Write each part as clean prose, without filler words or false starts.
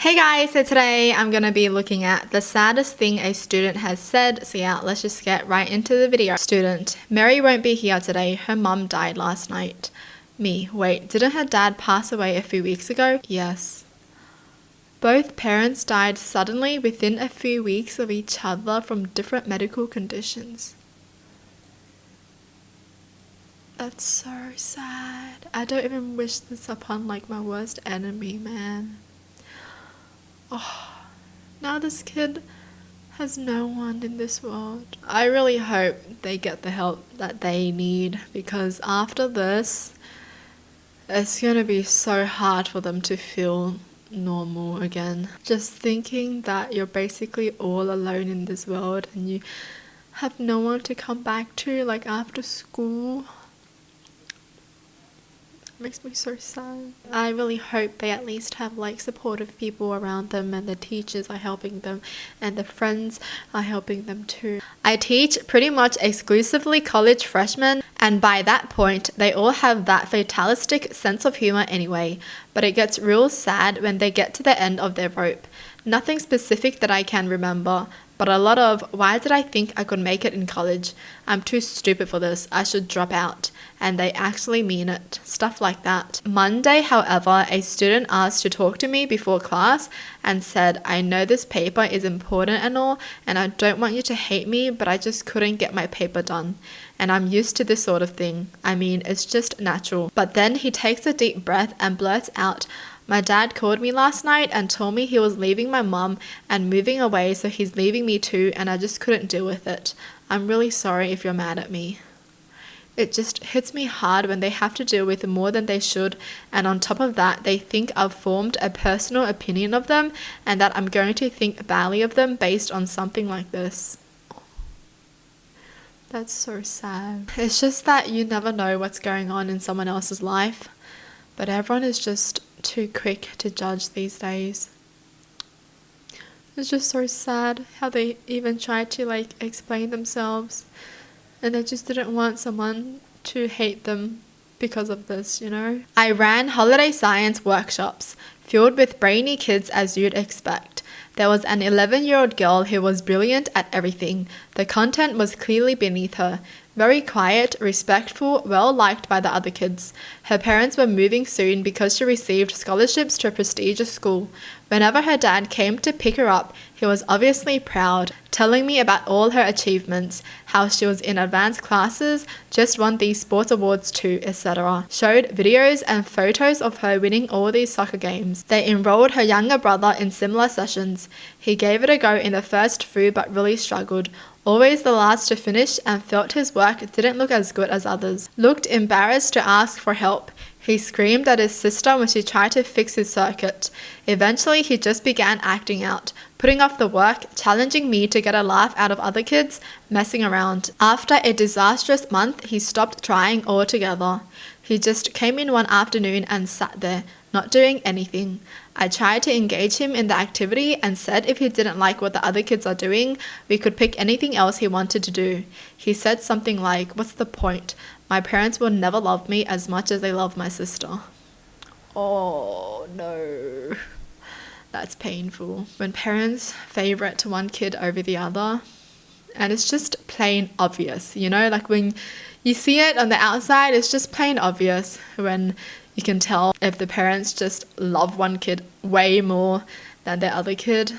Hey guys, so today I'm going to be looking at the saddest thing a student has said. So yeah, let's just get right into the video. Student: Mary won't be here today. Her mum died last night. Me: wait, didn't her dad pass away a few weeks ago? Yes. Both parents died suddenly within a few weeks of each other from different medical conditions. That's so sad. I don't even wish this upon like my worst enemy, man. Oh, now this kid has no one in this world. I really hope they get the help that they need, because after this, it's gonna be so hard for them to feel normal again. Just thinking that you're basically all alone in this world and you have no one to come back to, like after school, makes me so sad. I really hope they at least have like supportive people around them, and the teachers are helping them and the friends are helping them too. I teach pretty much exclusively college freshmen, and by that point they all have that fatalistic sense of humor anyway, but it gets real sad when they get to the end of their rope. Nothing specific that I can remember, but a lot of, why did I think I could make it in college? I'm too stupid for this. I should drop out. And they actually mean it. Stuff like that. Monday, however, a student asked to talk to me before class and said, I know this paper is important and all, and I don't want you to hate me, but I just couldn't get my paper done. And I'm used to this sort of thing. I mean, it's just natural. But then he takes a deep breath and blurts out, my dad called me last night and told me he was leaving my mum and moving away, so he's leaving me too, and I just couldn't deal with it. I'm really sorry if you're mad at me. It just hits me hard when they have to deal with more than they should, and on top of that, they think I've formed a personal opinion of them and that I'm going to think badly of them based on something like this. That's so sad. It's just that you never know what's going on in someone else's life, but everyone is just too quick to judge these days. It's just so sad how they even tried to like explain themselves, and they just didn't want someone to hate them because of this, you know? I ran holiday science workshops filled with brainy kids as you'd expect. There was an 11-year-old girl who was brilliant at everything. The content was clearly beneath her. Very quiet, respectful, well liked by the other kids. Her parents were moving soon because she received scholarships to a prestigious school. Whenever her dad came to pick her up, he was obviously proud, telling me about all her achievements, how she was in advanced classes, just won these sports awards too, etc. Showed videos and photos of her winning all these soccer games. They enrolled her younger brother in similar sessions. He gave it a go in the first few but really struggled. Always the last to finish, and felt his work didn't look as good as others. Looked embarrassed to ask for help. He screamed at his sister when she tried to fix his circuit. Eventually, he just began acting out, putting off the work, challenging me to get a laugh out of other kids, messing around. After a disastrous month, he stopped trying altogether. He just came in one afternoon and sat there, not doing anything. I tried to engage him in the activity and said if he didn't like what the other kids are doing, we could pick anything else he wanted to do. He said something like, what's the point? My parents will never love me as much as they love my sister. Oh no, that's painful. When parents favorite one kid over the other, and it's just plain obvious, you know, like when you see it on the outside, it's just plain obvious when you can tell if the parents just love one kid way more than the other kid.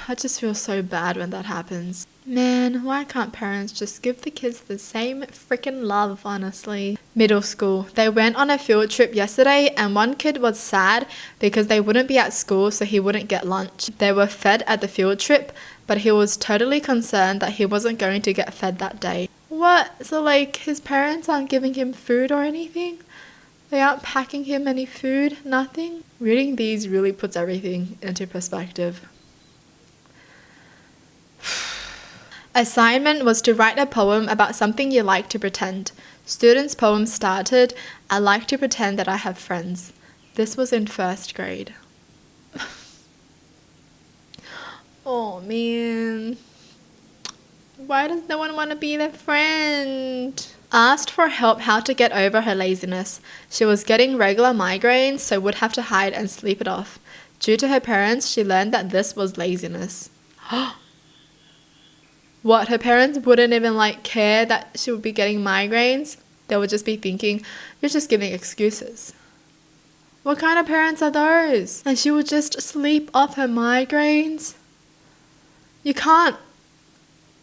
I just feel so bad when that happens. Man, why can't parents just give the kids the same freaking love, honestly? Middle school. They went on a field trip yesterday, and one kid was sad because they wouldn't be at school, so he wouldn't get lunch. They were fed at the field trip, but he was totally concerned that he wasn't going to get fed that day. What? So like his parents aren't giving him food or anything? They aren't packing him any food? Nothing? Reading these really puts everything into perspective. Assignment was to write a poem about something you like to pretend. Students' poem started, I like to pretend that I have friends. This was in first grade. Oh man. Why does no one want to be their friend? Asked for help how to get over her laziness. She was getting regular migraines, so would have to hide and sleep it off. Due to her parents, she learned that this was laziness. What, her parents wouldn't even care that she would be getting migraines? They would just be thinking, you're just giving excuses. What kind of parents are those? And she would just sleep off her migraines? You can't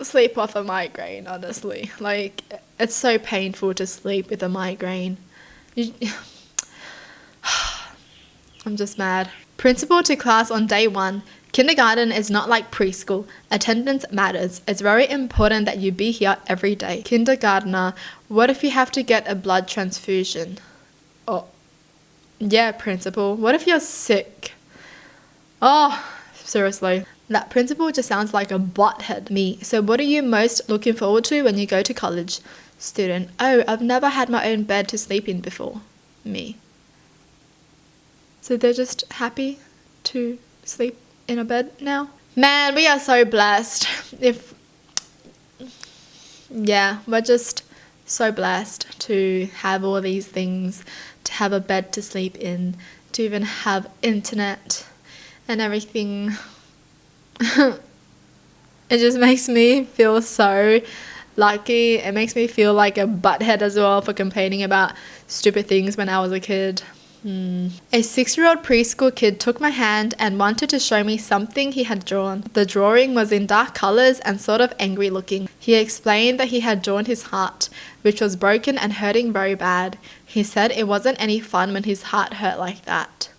sleep off a migraine, honestly. It's so painful to sleep with a migraine. I'm just mad. Principal to class on day 1. Kindergarten is not like preschool. Attendance matters. It's very important that you be here every day. Kindergartner, what if you have to get a blood transfusion? Oh, yeah, principal. What if you're sick? Oh, seriously. That principal just sounds like a butthead. Me. So what are you most looking forward to when you go to college? Student. Oh, I've never had my own bed to sleep in before. Me. So they're just happy to sleep in a bed now? Man, we are so blessed. We're just so blessed to have all these things, to have a bed to sleep in, to even have internet and everything. It just makes me feel so lucky. It makes me feel like a butthead as well for complaining about stupid things when I was a kid. A 6-year-old preschool kid took my hand and wanted to show me something he had drawn. The drawing was in dark colors and sort of angry looking. He explained that he had drawn his heart, which was broken and hurting very bad. He said it wasn't any fun when his heart hurt like that.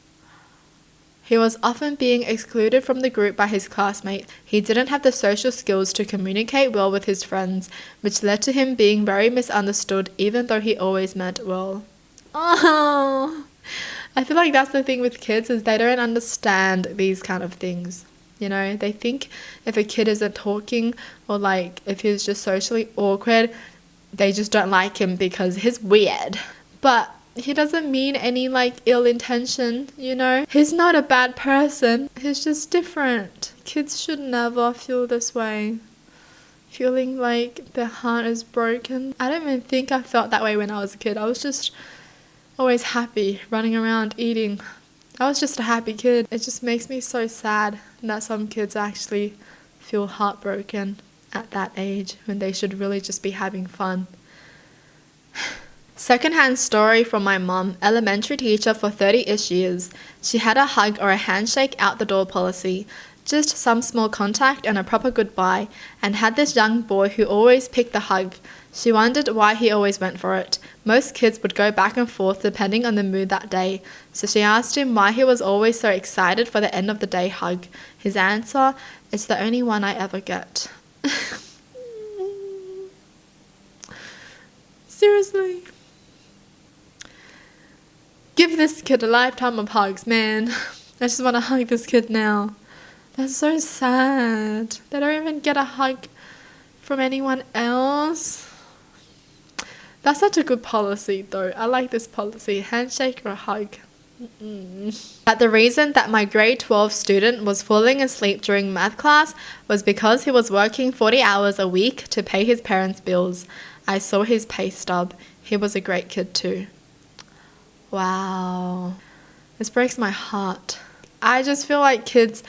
He was often being excluded from the group by his classmates. He didn't have the social skills to communicate well with his friends, which led to him being very misunderstood even though he always meant well. Oh, I feel like that's the thing with kids, is they don't understand these kind of things. You know, they think if a kid isn't talking or if he's just socially awkward, they just don't like him because he's weird. But he doesn't mean any ill intention, you know. He's not a bad person. He's just different. Kids should never feel this way. Feeling like their heart is broken. I don't even think I felt that way when I was a kid. I was just always happy, running around, eating. I was just a happy kid. It just makes me so sad that some kids actually feel heartbroken at that age when they should really just be having fun. Secondhand story from my mum, elementary teacher for 30-ish years. She had a hug or a handshake out the door policy. Just some small contact and a proper goodbye, and had this young boy who always picked the hug. She wondered why he always went for it. Most kids would go back and forth depending on the mood that day, so she asked him why he was always so excited for the end of the day hug. His answer, it's the only one I ever get. Seriously. Give this kid a lifetime of hugs, man. I just want to hug this kid now. That's so sad. They don't even get a hug from anyone else. That's such a good policy though. I like this policy. Handshake or a hug. But the reason that my grade 12 student was falling asleep during math class was because he was working 40 hours a week to pay his parents' bills. I saw his pay stub. He was a great kid too. Wow. This breaks my heart. I just feel like kids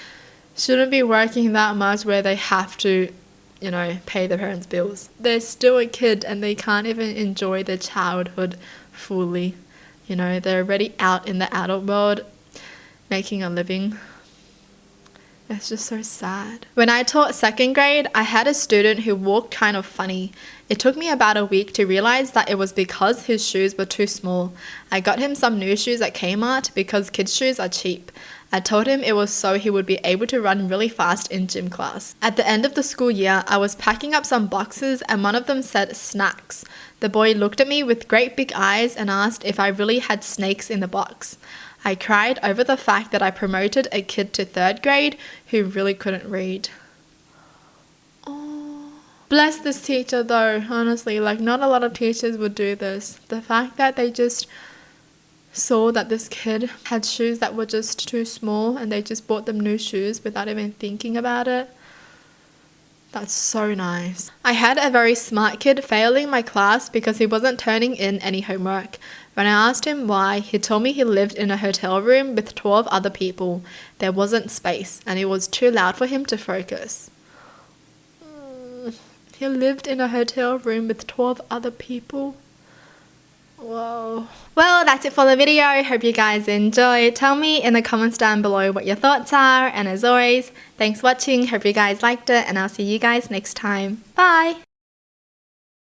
shouldn't be working that much where they have to, pay their parents' bills. They're still a kid and they can't even enjoy their childhood fully. They're already out in the adult world making a living. It's just so sad. When I taught 2nd grade, I had a student who walked kind of funny. It took me about a week to realize that it was because his shoes were too small. I got him some new shoes at Kmart because kids' shoes are cheap. I told him it was so he would be able to run really fast in gym class. At the end of the school year, I was packing up some boxes and one of them said snacks. The boy looked at me with great big eyes and asked if I really had snakes in the box. I cried over the fact that I promoted a kid to 3rd grade who really couldn't read. Oh, bless this teacher though, honestly. Not a lot of teachers would do this. The fact that they just saw that this kid had shoes that were just too small and they just bought them new shoes without even thinking about it. That's so nice. I had a very smart kid failing my class because he wasn't turning in any homework. When I asked him why, he told me he lived in a hotel room with 12 other people. There wasn't space and it was too loud for him to focus. He lived in a hotel room with 12 other people. Whoa. Well, that's it for the video. Hope you guys enjoyed. Tell me in the comments down below what your thoughts are. And as always, thanks for watching. Hope you guys liked it. And I'll see you guys next time. Bye.